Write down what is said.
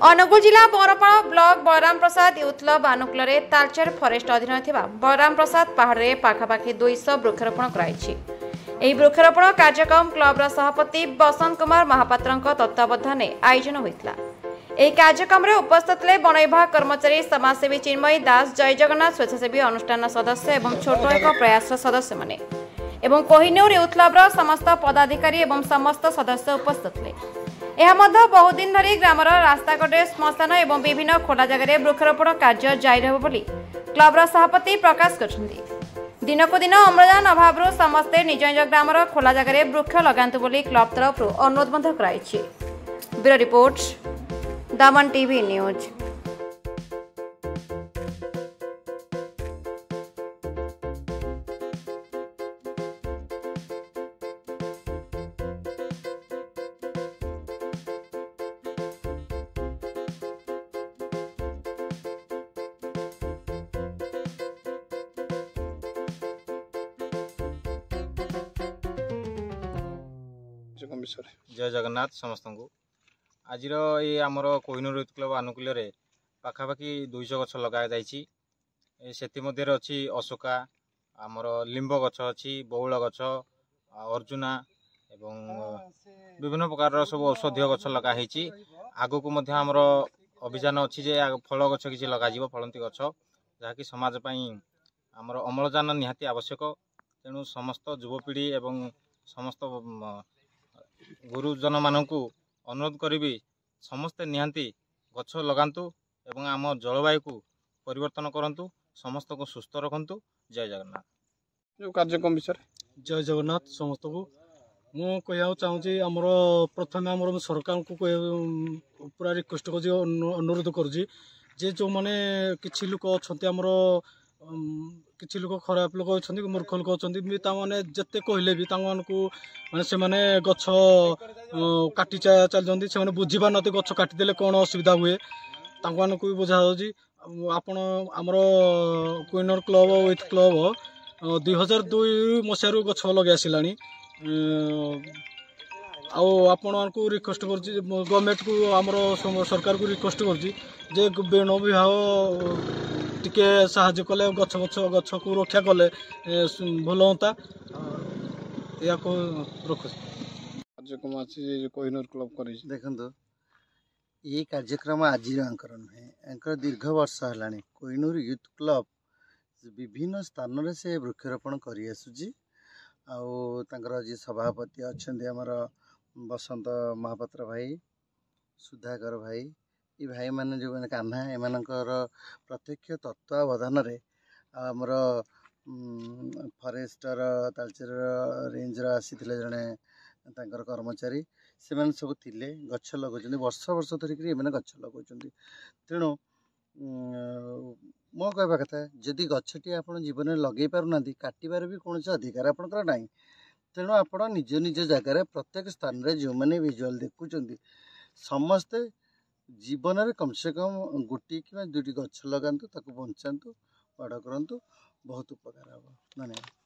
अनुगुल जिला बरपाड़ ब्लॉक बलराम प्रसाद youth club आनुकूल Talcher forest अधीन बलराम प्रसाद पहाड़ पाखापाखि 200 वृक्षरोपण कर वृक्षरोपण कार्यक्रम क्लबर सभापति बसंत कुमार महापात्र तत्वावधान आयोजन होता। कार्यक्रम में उपस्थित वन विभाग कर्मचारी समाजसेवी चिन्मयी दास जय जगन्नाथ स्वेच्छासेवी अनुष्ठान सदस्य और छोट एक प्रयास सदस्य माने एवं कोहिनूर यूथ क्लबर समस्त पदाधिकारी और समस्त सदस्य उपस्थित थे। बहुत दिन धरी ग्रामर रास्ताकटे श्मशान और विभिन्न खोला जगह वृक्षरोपण कार्य जारी रह क्लबर सभापति प्रकाश कर दिनकू दिन अम्लजान अभाव समस्ते निज निज ग्रामर खोला जगह वृक्ष लगातु बोली क्लब तरफ अनुरोध कराई। ब्यूरो रिपोर्ट दमन टीवी न्यूज। जय जगन्नाथ समस्त को आज ये आमर कोहिनूर यूथ क्लब आनुकूल पाखापाखि 200 गछ लगा अच्छी अच्छी अशोका आमर लिंब गछ अच्छी बौल गछ अर्जुना एवं विभिन्न प्रकार सब औषधीय गछ लगाई आग को आमर अभियान अच्छी जे फल गछ किसी लग फलंती गछ जहाँकि समाज आमर अम्लजान निहाती आवश्यक। तेणु समस्त युवपीढ़ी एवं समस्त गुरुजन मानक अनुरोध करी समस्ते निहांती गछ लगातु एवं आम जलवायु को परिवर्तन करंतु समस्त को सुस्थ रखंतु। जय जगन्नाथ। जो कार्यक्रम विषय जय जगन्नाथ समस्त को मु कह चाहूँगी आमर प्रथम आम सरकार को पूरा रिक्वेस्ट कर अनुरोध करुँची जे जो मैंने किसी लोक अच्छा किसी लोक खराब लोक अच्छा मूर्ख लोक अच्छा जिते कहले भी माने से माने गछ काटी चलते से बुझी पार ना गछ काटिदेले कौन असुविधा हुए भी बुझा आपण आमर कोहिनूर क्लब यूथ क्लब 2002 मसीह गछ लगे आसला आपको रिक्वेस्ट कर गवर्नमेंट को आमर सरकार को रिक्वेस्ट कर वन विभाग टिके साहाଯ୍ୟ कले गछ को रक्षा कले भल होता या रख कार्यक्रम अच्छी कोहिनूर क्लब कर देखो ये कार्यक्रम आज नुहे दीर्घ वर्ष है कोहिनूर यूथ क्लब विभिन्न स्थान में से वृक्षरोपण कर जी सभापति अच्छा आमर बसंत महापात्र भाई सुधाकर भाई ये भाई मैंने जो मैंने कान्हा एमानकर प्रत्यक्ष तत्वावधान आमर फरेस्टर तालचेर रेंज आसी जड़े कर्मचारी से मैंने सब थिले गछ लगुच वर्ष वर्ष धरिक गछ लगुच। तेणु मो कहवा कथा जदि गछटी आप जीवन में लगे पारना काटार भी कौन अधिकार आपंकर ना। तेणु आप निज निज जगार प्रत्येक स्थान में जो मैंने विजुआल देखुं समस्ते जीवन में कम से कम गोटे कि दुटी गछ लगातु बंचातु बड़ करूँ बहुत उपकार हम। धन्यवाद।